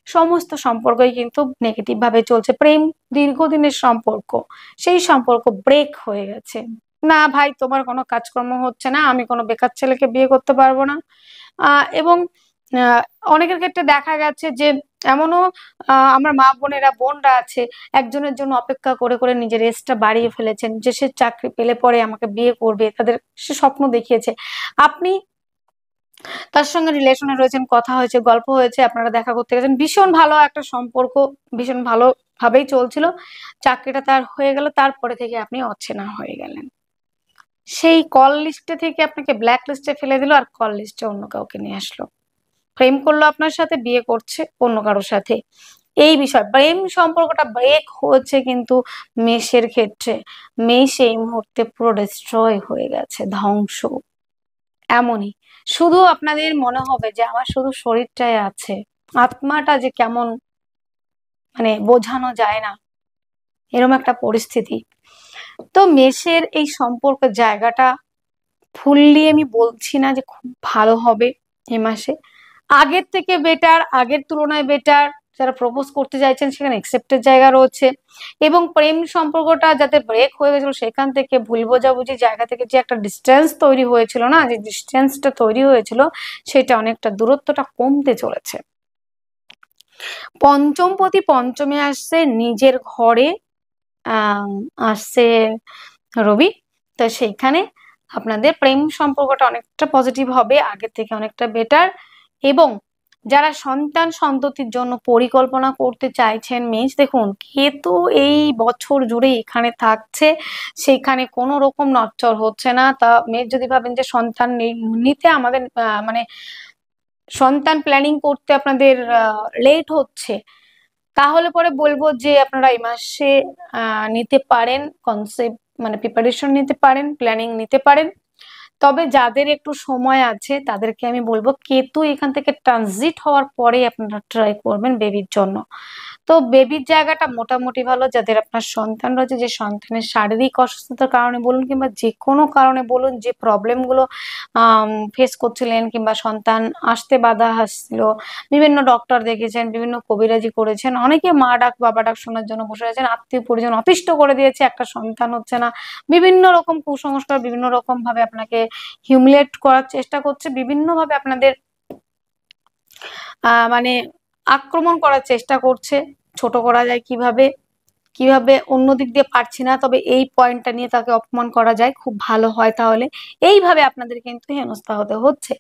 সমস্ত সম্পর্কই কিন্তু নেগেটিভ ভাবে চলছে। প্রেম দীর্ঘদিনের সম্পর্ক, সেই সম্পর্ক ব্রেক হয়ে গেছে। না ভাই তোমার কোনো কাজকর্ম হচ্ছে না, আমি কোনো বেকার ছেলেকে বিয়ে করতে পারবো না। এবং অনেকের ক্ষেত্রে দেখা গেছে যে এমনও আমার মা বোনরা আছে, একজনের জন্য অপেক্ষা করে করে নিজের এজটা বাড়িয়ে ফেলেছেন, যে সে চাকরি পেলে পরে আমাকে বিয়ে করবে, তাদের সে স্বপ্ন দেখিয়েছে। আপনি তার সঙ্গে রিলেশনে রয়েছেন, কথা হয়েছে, গল্প হয়েছে, আপনারা দেখা করতে গেছেন, ভীষণ ভালো একটা সম্পর্ক, ভীষণ ভালো ভাবেই চলছিল, চাকরিটা তার হয়ে গেল, তারপরে থেকে আপনি অচেনা হয়ে গেলেন। সেই কল লিস্টে থেকে আপনাকে ব্ল্যাক লিস্টে ফেলে দিল, আর কল লিস্টে অন্য কাউকে নিয়ে আসলো। প্রেম করলো আপনার সাথে, বিয়ে করছে অন্য কারোর সাথে। এই বিষয় প্রেম সম্পর্কটা ব্রেক হচ্ছে কিন্তু মেষের ক্ষেত্রে। মেষ এই মুহূর্তে পুরো ডিস্ট্রয় হয়ে গেছে, ধ্বংস। এমনই শুধু আপনাদের মনে হবে যে আমার শুধু শরীরটাই আছে, আত্মাটা যে কেমন মানে বোঝানো যায় না, এরকম একটা পরিস্থিতি। তো মেষের এই সম্পর্কের জায়গাটা ফুললি আমি বলছি না যে খুব ভালো হবে এ মাসে, আগের থেকে বেটার, আগের তুলনায় বেটার। যারা প্রপোজ করতে চাইছেন সেখানে একসেপ্টের জায়গা রয়েছে, এবং প্রেম সম্পর্কটা যাতে ব্রেক হয়ে গেছিল সেখান থেকে ভুল বোঝাবুঝি জায়গা থেকে যে একটা ডিস্টেন্স তৈরি হয়েছিল না, যে ডিস্টেন্সটা তৈরি হয়েছিল সেটা অনেকটা দূরত্বটা কমতে চলেছে। পঞ্চমপতি পঞ্চমে আসছে, নিজের ঘরে আসছে রবি। তো সেইখানে আপনাদের প্রেম সম্পর্কটা অনেকটা পজিটিভ হবে, আগের থেকে অনেকটা বেটার। এবং যারা সন্তান সন্ততির জন্য পরিকল্পনা করতে চাইছেন মেষ, দেখুন কেতু এই বছর জুড়ে এখানে থাকছে, সেখানে কোনো রকম নড়চড় হচ্ছে না। তা মেষ যদি ভাবেন যে সন্তান নিতে আমাদের মানে সন্তান প্ল্যানিং করতে আপনাদের লেট হচ্ছে, তাহলে পরে বলবো যে আপনারা এই মাসে নিতে পারেন, কনসেপ্ট মানে প্রিপারেশন নিতে পারেন, প্ল্যানিং নিতে পারেন। তবে যাদের একটু সময় আছে তাদেরকে আমি বলবো কেতু এখান থেকে ট্রানজিট হওয়ার পরে আপনারা ট্রাই করবেন বেবির জন্য। তো বেবির জায়গাটা মোটামুটি ভালো। যাদের আপনার সন্তান রয়েছে, যে সন্তানের শারীরিক অসুস্থতার কারণে বলুন কিংবা যে কোনো কারণে বলুন, যে প্রবলেমগুলো ফেস করছিলেন কিংবা সন্তান আসতে বাধা আসছিল, বিভিন্ন ডক্টর দেখেছেন, বিভিন্ন কবিরাজি করেছেন, অনেকে মা ডাক বাবা ডাক শোনার জন্য বসে আছেন, আত্মীয় পরিজন অতিষ্ঠ করে দিয়েছে, একটা সন্তান হচ্ছে না, বিভিন্ন রকম কুসংস্কার বিভিন্ন রকম ভাবে আপনাকে হিউমিলেট করার চেষ্টা করছে, বিভিন্ন ভাবে আপনাদের মানে আক্রমণ করার চেষ্টা করছে, ছোট করা যায় কিভাবে, কিভাবে অন্য দিক দিয়ে পারছি না, তবে এই পয়েন্টটা নিয়ে তাকে অপমান করা যায় খুব ভালো হয়, তাহলে এইভাবে আপনাদের কিন্তু হেনস্থা হতে হচ্ছে।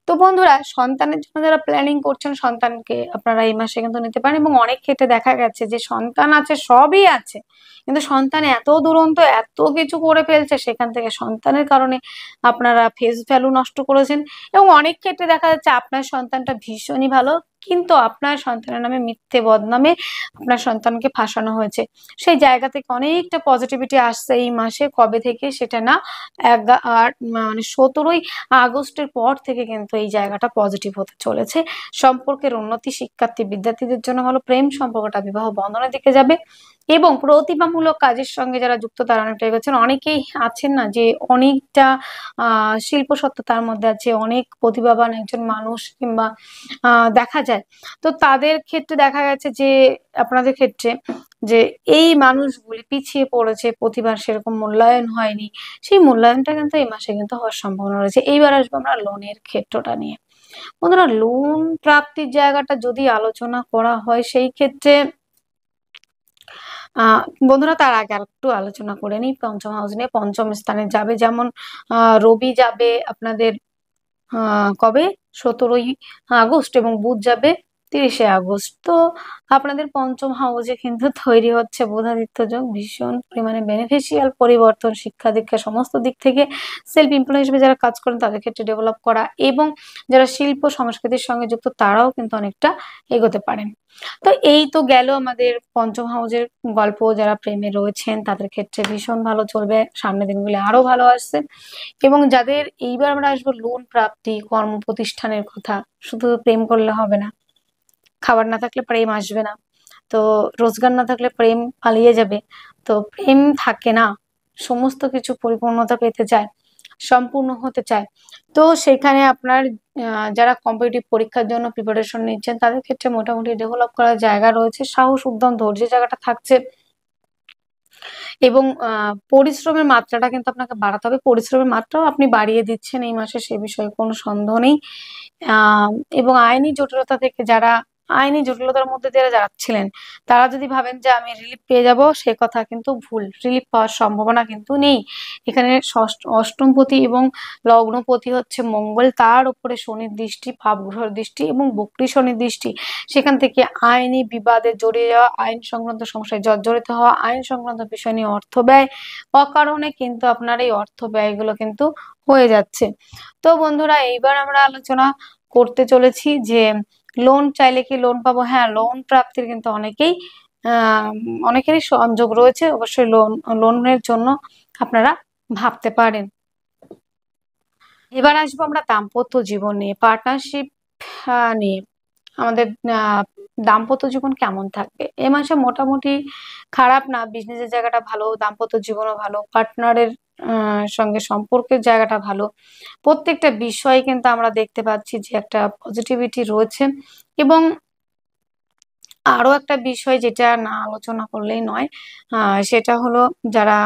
তো বন্ধুরা, সন্তানের জন্য যারা প্ল্যানিং করছেন সন্তানকে আপনারা এই মাসে কিন্তু নিতে পারেন। এবং অনেক ক্ষেত্রে দেখা গেছে যে সন্তান আছে, সবই আছে, কিন্তু সন্তান এত দুরন্ত, এত কিছু করে ফেলছে, সেখান থেকে সন্তানের কারণে আপনারা ফেস ভ্যালু নষ্ট করেছেন। এবং অনেক ক্ষেত্রে দেখা যাচ্ছে আপনার সন্তানটা ভীষণই ভালো, কিন্তু আপনার সন্তানের নামে মিথ্যে বদনামে আপনার সন্তানকে ফাঁসানো হয়েছে। সেই জায়গা থেকে অনেকটা পজিটিভিটি আসছে এই মাসে, কবে থেকে সেটা না, মানে 17ই আগস্টের পর থেকে কিন্তু এই জায়গাটা পজিটিভ হতে চলেছে। সম্পর্কের উন্নতি, শিক্ষার্থী বিদ্যার্থীদের জন্য ভালো, প্রেম সম্পর্কটা বিবাহ বন্ধনের দিকে যাবে। এবং প্রতিভামূলক কাজের সঙ্গে যারা যুক্ত তারা অনেকটা এগোচ্ছেন। অনেকেই আছেন না যে অনেকটা শিল্প সত্তা তার মধ্যে আছে, অনেক প্রতিভাবান একজন মানুষ কিংবা দেখা যায়, তো তাদের ক্ষেত্রে দেখা গেছে যে আপনাদের ক্ষেত্রে যে এই মানুষগুলি পিছিয়ে পড়েছে, প্রতিভার সেরকম মূল্যায়ন হয়নি, সেই মূল্যায়নটা কিন্তু এই মাসে কিন্তু হওয়ার সম্ভাবনা রয়েছে। এইবার আসবো আমরা লোনের ক্ষেত্রটা নিয়ে। বন্ধুরা, লোন প্রাপ্তির জায়গাটা যদি আলোচনা করা হয় সেই ক্ষেত্রে বন্ধুরা, তার আগে আর একটু আলোচনা করে নিই পঞ্চম হাউস নিয়ে। পঞ্চম স্থানে যাবে যেমন রবি যাবে আপনাদের কবে, 17ই আগস্ট, এবং বুধ যাবে 30শে আগস্ট। তো আপনাদের পঞ্চম হাউসে কিন্তু তৈরি হচ্ছে বুধাদিত্য যোগ, ভীষণ পরিমাণে বেনিফিশিয়াল পরিবর্তন, শিক্ষা দীক্ষা সমস্ত দিক থেকে। সেলফ এমপ্লয় হিসেবে যারা কাজ করেন তাদের ক্ষেত্রে ডেভেলপ করা, এবং যারা শিল্প সংস্কৃতির সঙ্গে যুক্ত তারাও কিন্তু অনেকটা এগোতে পারেন। তো এই তো গেল আমাদের পঞ্চম হাউসের গল্প। যারা প্রেমে রয়েছেন তাদের ক্ষেত্রে ভীষণ ভালো চলবে, সামনের দিনগুলো আরো ভালো আসছে। এবং যাদের, এইবার আমরা আসবো লোন প্রাপ্তি, কর্ম প্রতিষ্ঠানের কথা। শুধু প্রেম করলে হবে না, খাবার না থাকলে প্রেম আসবে না, তো রোজগার না থাকলে প্রেম পালিয়ে যাবে, তো প্রেম থাকে না, সমস্ত কিছু পরিপূর্ণতা পেতে চায়, সম্পূর্ণ হতে চায়। তো সেখানে আপনার যারা কম্পিটিটিভ পরীক্ষার জন্য প্রিপারেশন নিচ্ছেন তাদের ক্ষেত্রে মোটামুটি ডেভেলপ করার জায়গা রয়েছে, সাহস উদ্যম ধৈর্যের জায়গাটা থাকছে। এবং পরিশ্রমের মাত্রাটা কিন্তু আপনাকে বাড়াতে হবে, পরিশ্রমের মাত্রাও আপনি বাড়িয়ে দিচ্ছেন এই মাসে, সে বিষয়ে কোনো সন্দেহ নেই। এবং আইনি জটিলতা থেকে যারা আইনি জটিলতার মধ্যে দিয়ে যাচ্ছিলেন, তারা যদি ভাবেন যে আমি রিলিফ পেয়ে যাব, সে কথা কিন্তু ভুল। রিলিফ পাওয়ার সম্ভাবনা কিন্তু নেই। এখানে অষ্টমপতি এবং লগ্নপতি হচ্ছে মঙ্গল, তার উপরে শনির দৃষ্টি, পাপগ্রহের দৃষ্টি এবং বক্রী শনির দৃষ্টি। সেখান থেকে আইনি বিবাদে জড়িয়ে যাওয়া, আইন সংক্রান্ত সমস্যায় জর্জরিত হওয়া, আইন সংক্রান্ত বিষয় নিয়ে অর্থ ব্যয়, অকারণে কিন্তু আপনার এই অর্থ ব্যয়গুলো কিন্তু হয়ে যাচ্ছে। তো বন্ধুরা, এইবার আমরা আলোচনা করতে চলেছি যে লোন চাইলে কি লোন পাবো। হ্যাঁ, লোন প্রাপ্তির কিন্তু অনেকেরই সংযোগ রয়েছে। অবশ্যই লোনের জন্য আপনারা ভাবতে পারেন। এবার আসবো আমরা দাম্পত্য জীবন নিয়ে, পার্টনারশিপ নিয়ে। আমাদের দাম্পত্য জীবন কেমন থাকবে এ মাসে? মোটামুটি খারাপ না, বিজনেসের জায়গাটা ভালো, দাম্পত্য জীবনও ভালো, পার্টনারের সঙ্গে সম্পর্কের জায়গাটা ভালো। প্রত্যেকটা বিষয়ে কিন্তু আমরা দেখতে পাচ্ছি যে একটা পজিটিভিটি রয়েছে। এবং আরো একটা বিষয় যেটা না আলোচনা করলেই নয়, সেটা হলো যারা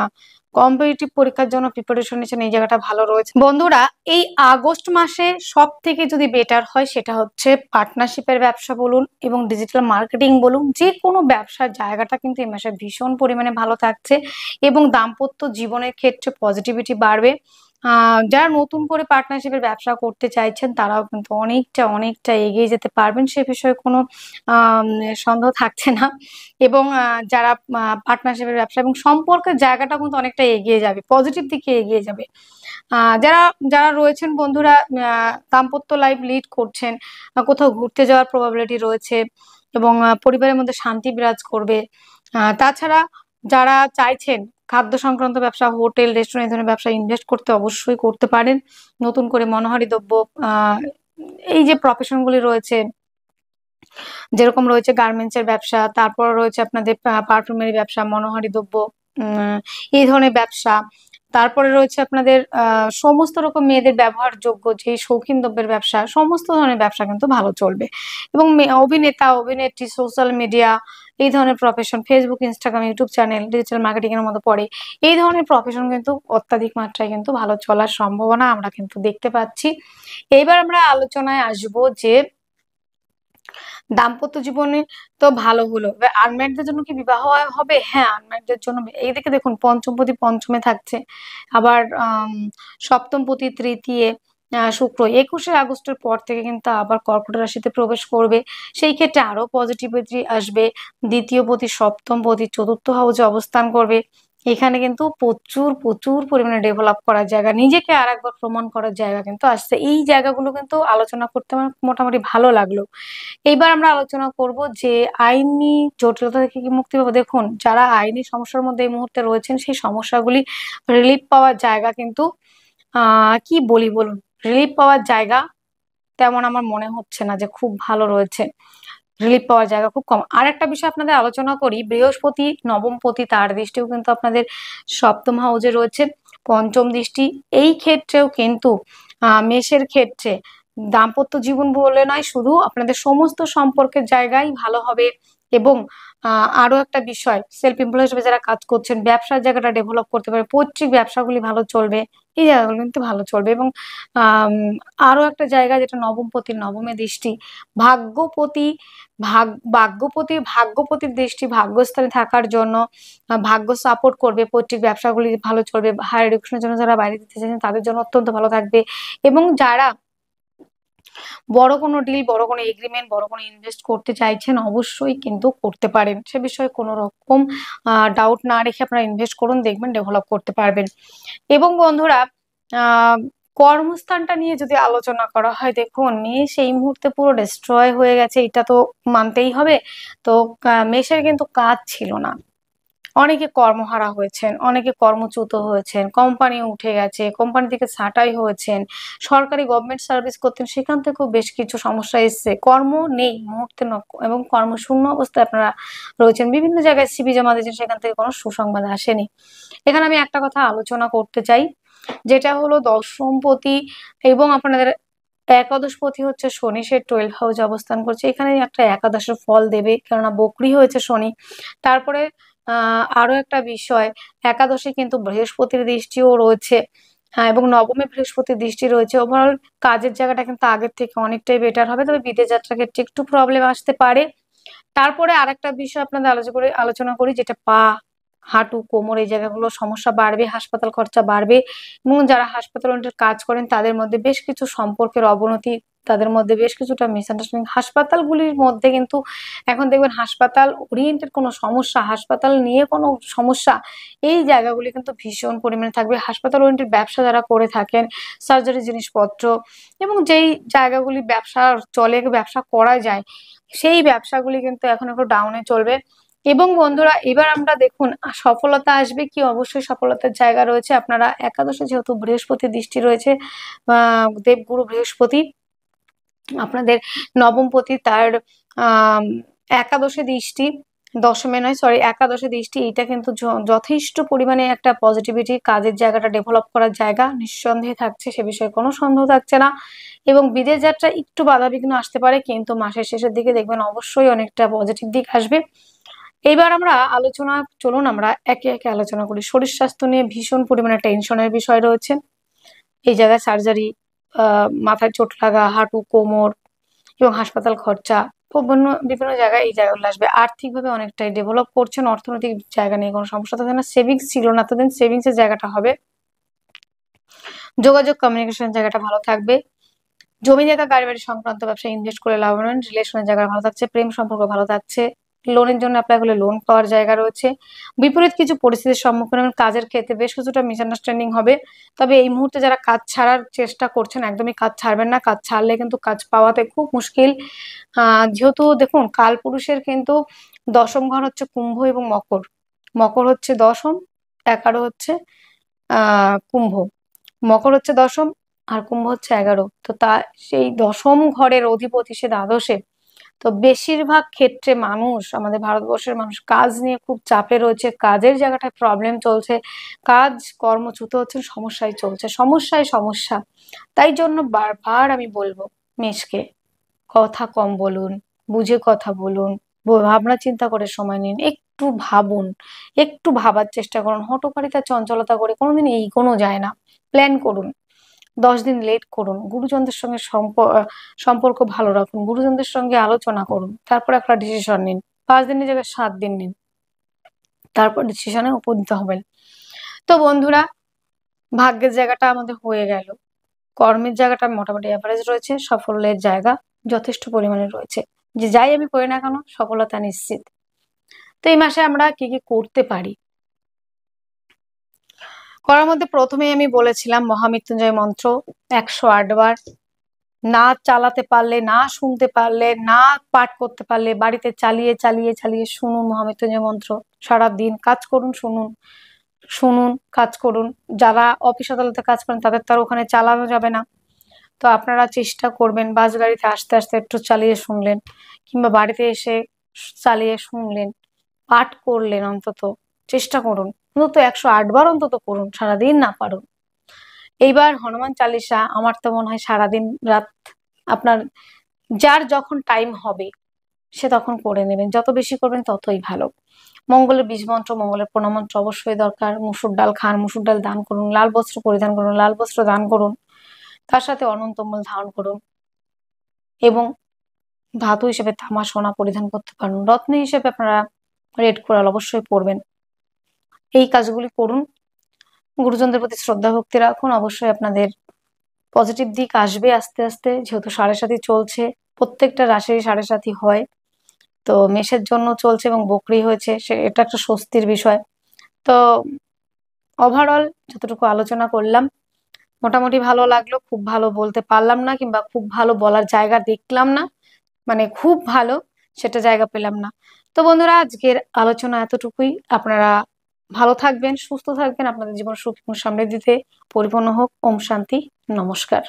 কম্পিটিটিভ পরীক্ষার জন্য প্রিপারেশন নিচ্ছেন, এই জায়গাটা ভালো রয়েছে। বন্ধুরা, এই আগস্ট মাসে সব থেকে যদি বেটার হয় সেটা হচ্ছে পার্টনারশিপের ব্যবসা বলুন এবং ডিজিটাল মার্কেটিং বলুন, যে কোনো ব্যবসার জায়গাটা কিন্তু এই মাসে ভীষণ পরিমাণে ভালো থাকছে এবং দাম্পত্য জীবনের ক্ষেত্রে পজিটিভিটি বাড়বে। যারা নতুন করে পার্টনারশিপের ব্যবসা করতে চাইছেন তারাও কিন্তু অনেকটা অনেকটা এগিয়ে যেতে পারবেন, সে বিষয়ে কোনো সন্দেহ থাকছে না। এবং যারা পার্টনারশিপের ব্যবসা এবং সম্পর্কের জায়গাটা কিন্তু অনেকটা এগিয়ে যাবে, পজিটিভ দিকে এগিয়ে যাবে। যারা যারা রয়েছেন বন্ধুরা, দাম্পত্য লাইফ লিড করছেন, কোথাও ঘুরতে যাওয়ার প্রবাবিলিটি রয়েছে এবং পরিবারের মধ্যে শান্তি বিরাজ করবে। তাছাড়া যারা চাইছেন খাদ্য সংক্রান্ত ব্যবসা, হোটেল রেস্টুরেন্ট এই ধরনের ব্যবসা ইনভেস্ট করতে, অবশ্যই করতে পারেন। নতুন করে মনোহারী দ্রব্য, এই যে প্রফেশনগুলি রয়েছে, যেরকম রয়েছে গার্মেন্টস এর ব্যবসা, তারপর রয়েছে আপনাদের পারফিউমারি ব্যবসা, মনোহারী দ্রব্য, এই ধরনের ব্যবসা, তারপরে রয়েছে আপনাদের সমস্ত রকম মেয়েদের ব্যবহারযোগ্য যে শৌখিন দ্রব্যের ব্যবসা, সমস্ত ধরনের ব্যবসা কিন্তু ভালো চলবে। এবং অভিনেতা অভিনেত্রী, সোশ্যাল মিডিয়া, এই ধরনের profession, Facebook, Instagram, YouTube channel, digital marketing এর মধ্যে পড়ে, এই ধরনের প্রফেশন কিন্তু অত্যাধিক মাত্রায় কিন্তু ভালো চলার সম্ভাবনা আমরা কিন্তু দেখতে পাচ্ছি। এইবার আমরা আলোচনায় আসবো যে দাম্পত্য জীবনে তো ভালো হলো, এবার আনম্যারিডদের জন্য কি বিবাহ হবে? হ্যাঁ, আনম্যারিডদের জন্য এইদিকে দেখুন পঞ্চমপতি পঞ্চমে থাকছে, আবার সপ্তমপতি তৃতীয়, শুক্র 21শে আগস্টের পর থেকে কিন্তু আবার কর্কট রাশিতে প্রবেশ করবে। সেই ক্ষেত্রে আরো পজিটিভিটি আসবে। দ্বিতীয় পতি সপ্তম পতি চতুর্থ হাউসে অবস্থান করবে। এখানে কিন্তু প্রচুর প্রচুর পরিমাণে ডেভেলপ করার জায়গা, নিজেকে আর একবার প্রমাণ করার জায়গা কিন্তু আসছে। এই জায়গাগুলো কিন্তু আলোচনা করতে আমার মোটামুটি ভালো লাগলো। এইবার আমরা আলোচনা করব যে আইনি জটিলতা থেকে কি মুক্তি পাবো। দেখুন, যারা আইনি সমস্যার মধ্যে এই মুহূর্তে রয়েছেন, সেই সমস্যাগুলি রিলিফ পাওয়ার জায়গা কিন্তু কি বলি বলুন, রিলিফ পাওয়ার জায়গা তেমন আমার মনে হচ্ছে না যে খুব ভালো রয়েছে। রিলিফ পাওয়ার জায়গা খুব কম। আর একটা বিষয় আপনাদের আলোচনা করি, বৃহস্পতি নবমপতি, তার দৃষ্টিও কিন্তু আপনাদের সপ্তম হাউসে রয়েছে, পঞ্চম দৃষ্টি। এই ক্ষেত্রেও কিন্তু মেষের ক্ষেত্রে দাম্পত্য জীবন বলে নয়, শুধু আপনাদের সমস্ত সম্পর্কের জায়গায় ভালো হবে। এবং আরো একটা বিষয়, সেলফ এমপ্লয় হিসেবে যারা কাজ করছেন, ব্যবসার জায়গাটা ডেভেলপ করতে পারে, পৈতৃক ব্যবসাগুলি ভালো চলবে, এই জায়গাগুলো কিন্তু ভালো চলবে। এবং আরো একটা জায়গা যেটা নবমপতির নবমে দৃষ্টি, ভাগ্যপতি ভাগ্যপতির দৃষ্টি ভাগ্যস্থানে থাকার জন্য ভাগ্য সাপোর্ট করবে, পৈতৃক ব্যবসাগুলি ভালো চলবে। হায়ার এডুকেশনের জন্য যারা বাইরে যেতে চাইছেন তাদের জন্য অত্যন্ত ভালো থাকবে। এবং যারা বড় কোনো ডিল, বড় কোনো এগ্রিমেন্ট, বড় কোনো ইনভেস্ট করতে চাইছেন, অবশ্যই কিন্তু করতে পারেন, সে বিষয়ে কোনো রকম ডাউট না রেখে আপনারা ইনভেস্ট করুন, দেখবেন ডেভেলপ করতে পারবেন। এবং বন্ধুরা, কর্মস্থানটা নিয়ে যদি আলোচনা করা হয়, দেখুন মেষ এই মুহূর্তে পুরো ডিস্ট্রয় হয়ে গেছে, এটা তো মানতেই হবে। তো মেষের কিন্তু কাজ ছিল না, অনেকে কর্মহারা হয়েছেন, অনেকে কর্মচ্যুত হয়েছেন, কোম্পানি উঠে গেছে, কোম্পানি থেকে ছাঁটাই হয়েছেন, সরকারি গভর্নমেন্ট সার্ভিস করতেন, সেখান থেকেও বেশ কিছু সমস্যা এসছে, কর্ম নেই মুহূর্তে এবং কর্মশূন্য অবস্থায় আপনারা রয়েছেন, বিভিন্ন জায়গায় সিভি জমা দিয়েছেন, সেখান থেকে কোনো সুসংবাদ আসেনি। এখানে আমি একটা কথা আলোচনা করতে চাই, যেটা হলো দশমপতি এবং আপনাদের একাদশপতি হচ্ছে শনি, সে 12 হাউস অবস্থান করছে, এখানে একটা একাদশের ফল দেবে, কেননা বকরি হয়েছে শনি। তারপরে আরো একটা বিষয়, একাদশে কিন্তু বৃহস্পতির দৃষ্টিও রয়েছে। হ্যাঁ, এবং নবমে বৃহস্পতির দৃষ্টি রয়েছে। ওভারঅল কাজের জায়গাটা কিন্তু আগের থেকে অনেকটাই বেটার হবে। তবে বিদেশ যাত্রার ক্ষেত্রে একটু প্রবলেম আসতে পারে। তারপরে আরেকটা বিষয় আপনাদের আলোচনা করি, যেটা পা, হাঁটু, কোমর এই জায়গাগুলোর সমস্যা বাড়বে, হাসপাতাল খরচা বাড়বে এবং যারা হাসপাতাল ওরিয়েন্টেড কাজ করেন তাদের মধ্যে বেশ কিছু সম্পর্কের অবনতি, তাদের মধ্যে বেশ কিছুটা মিসআন্ডারস্ট্যান্ডিং। হাসপাতালগুলির মধ্যে কিন্তু এখন দেখবেন হাসপাতাল ওরিয়েন্টেড কোনো সমস্যা, হাসপাতাল নিয়ে কোনো সমস্যা, এই জায়গাগুলি কিন্তু ভীষণ পরিমাণে থাকবে। হাসপাতাল ওরিয়েন্টেড ব্যবসা যারা করে থাকেন, সার্জারি জিনিসপত্র এবং যেই জায়গাগুলি ব্যবসা চলে, ব্যবসা করা যায়, সেই ব্যবসাগুলি কিন্তু এখন একটু ডাউনে চলবে। এবং বন্ধুরা এবার আমরা দেখুন সফলতা আসবে কি, অবশ্যই সফলতার জায়গা রয়েছে। আপনারা একাদশে যেহেতু বৃহস্পতির দৃষ্টি রয়েছে, দেবগুরু বৃহস্পতি আপনাদের নবমপতি, তার আহ একাদশে দৃষ্টি, দশমে নয় সরি একাদশে দৃষ্টি, এটা কিন্তু যথেষ্ট পরিমাণে একটা পজিটিভিটি, কাজের জায়গাটা ডেভেলপ করার জায়গা নিঃসন্দেহে থাকছে, সে বিষয়ে কোনো সন্দেহ থাকছে না। এবং বিদেশ যাত্রা একটু বাধাবিঘ্ন আসতে পারে, কিন্তু মাসের শেষের দিকে দেখবেন অবশ্যই অনেকটা পজিটিভ দিক আসবে। এইবার চলুন আমরা একে একে আলোচনা করি। শরীর স্বাস্থ্য নিয়ে ভীষণ পরিমাণে টেনশনের বিষয় রয়েছে। এই জায়গায় সার্জারি, মাথায় চোট লাগা, হাঁটু, কোমর এবং হাসপাতাল খরচা, বিভিন্ন বিভিন্ন জায়গায় এই জায়গাগুলো আসবে। আর্থিকভাবে অনেকটাই ডেভেলপ করছেন, অর্থনৈতিক জায়গা নিয়ে কোনো সমস্যা থাকে না। সেভিংস ছিল না, এতদিন সেভিংস এর জায়গাটা হবে। যোগাযোগ কমিউনিকেশন জায়গাটা ভালো থাকবে। জমি জায়গা গাড়ি বাড়ি সংক্রান্ত ব্যবসায় ইনভেস্ট করে লাভবান, রিলেশনের জায়গা ভালো থাকছে, প্রেম সম্পর্ক ভালো থাকছে, লোনের জন্য অ্যাপ্লাই করলে লোন পাওয়ার জায়গা রয়েছে। বিপরীত কিছু পরিস্থিতির সম্মুখীন হবেন, কাজের ক্ষেত্রে বেশ কিছুটা মিসআন্ডারস্ট্যান্ডিং হবে। তবে এই মুহূর্তে যারা কাজ ছাড়ার চেষ্টা করছেন, একদমই কাজ ছাড়বেন না, কাজ ছাড়লে কিন্তু কাজ পাওয়াতে খুব মুশকিল। যেহেতু দেখুন কালপুরুষের কিন্তু দশম ঘর হচ্ছে কুম্ভ এবং মকর, মকর হচ্ছে দশম, 11 হচ্ছে কুম্ভ, মকর হচ্ছে দশম আর কুম্ভ হচ্ছে 11। তো তা সেই দশম ঘরের অধিপতি সে দ্বাদশে। তো বেশিরভাগ ক্ষেত্রে মানুষ, আমাদের ভারতবর্ষের মানুষ কাজ নিয়ে খুব চাপে রয়েছে, কাজের জায়গাটায় প্রবলেম চলছে, কাজ কর্মচ্যুত হচ্ছে, সমস্যায় চলছে, সমস্যায় সমস্যা। তাই জন্য বারবার আমি বলবো মেষকে, কথা কম বলুন, বুঝে কথা বলুন, ভাবনা চিন্তা করে সময় নিন, একটু ভাবুন, একটু ভাবার চেষ্টা করুন। হঠকারিতা চঞ্চলতা করে কোনোদিন এগোনো যায় না। প্ল্যান করুন, 10 দিন লেট করুন, গুরুজনদের সঙ্গে সম্পর্ক ভালো রাখুন, গুরুজনদের সঙ্গে আলোচনা করুন, তারপর একটা ডিসিশন নিন। 5 দিনের জায়গায় 7 দিন নিন, তারপর ডিসিশনে উপনীত হবেন। তো বন্ধুরা, ভাগ্যের জায়গাটা আমাদের হয়ে গেল, কর্মের জায়গাটা মোটামুটি অ্যাভারেজ রয়েছে, সাফল্যের জায়গা যথেষ্ট পরিমাণে রয়েছে। যে যাই আমি করি না কেন সফলতা নিশ্চিত। তো এই মাসে আমরা কি কি করতে পারি? করার মধ্যে প্রথমেই আমি বলেছিলাম মহামৃত্যুঞ্জয় মন্ত্র 108 বার। না চালাতে পারলে, না শুনতে পারলে, না পাঠ করতে পারলে বাড়িতে চালিয়ে চালিয়ে চালিয়ে শুনুন মহামৃত্যুঞ্জয় মন্ত্র। সারাদিন কাজ করুন, শুনুন, শুনুন, কাজ করুন। যারা অফিস আদালতে কাজ করেন তাদের তো আর ওখানে চালানো যাবে না, তো আপনারা চেষ্টা করবেন বাস গাড়িতে আসতে আসতে একটু চালিয়ে শুনলেন, কিংবা বাড়িতে এসে চালিয়ে শুনলেন, পাঠ করলেন, অন্তত চেষ্টা করুন, অন্তত 108 বার অন্তত করুন, সারাদিন না পারুন। এইবার হনুমান চালিসা আমার তো মনে হয় সারাদিন রাত আপনার যার যখন টাইম হবে সে তখন করে নেবেন, যত বেশি করবেন ততই ভালো। মঙ্গলের বীজ মন্ত্র, মঙ্গলের প্রণাম মন্ত্র অবশ্যই দরকার। মুসুর ডাল খান, মুসুর ডাল দান করুন, লাল বস্ত্র পরিধান করুন, লাল বস্ত্র দান করুন, তার সাথে অনন্তমূল ধারণ করুন এবং ধাতু হিসেবে তামা সোনা পরিধান করতে পারেন। রত্ন হিসেবে আপনারা রেড কোরাল অবশ্যই পরবেন। এই কাজগুলি করুন, গুরুজনদের প্রতি শ্রদ্ধা ভক্তি রাখুন, অবশ্যই আপনাদের পজিটিভ দিক আসবে আস্তে আস্তে। যেহেতু 7.5 চলছে, প্রত্যেকটা রাশিরই 7.5 হয়, তো মেষের জন্য চলছে এবং বকরি হয়েছে, এটা একটা স্বস্তির বিষয়। তো ওভারঅল যতটুকু আলোচনা করলাম মোটামুটি ভালো লাগলো, খুব ভালো বলতে পারলাম না, কিংবা খুব ভালো বলার জায়গা দেখলাম না, মানে খুব ভালো সেটা জায়গা পেলাম না। তো বন্ধুরা আজকের আলোচনা এতটুকুই। আপনারা ভালো থাকবেন, সুস্থ থাকবেন, আপনাদের জীবন সুখ এবং সমৃদ্ধিতে পরিপূর্ণ হোক। ওম শান্তি, নমস্কার।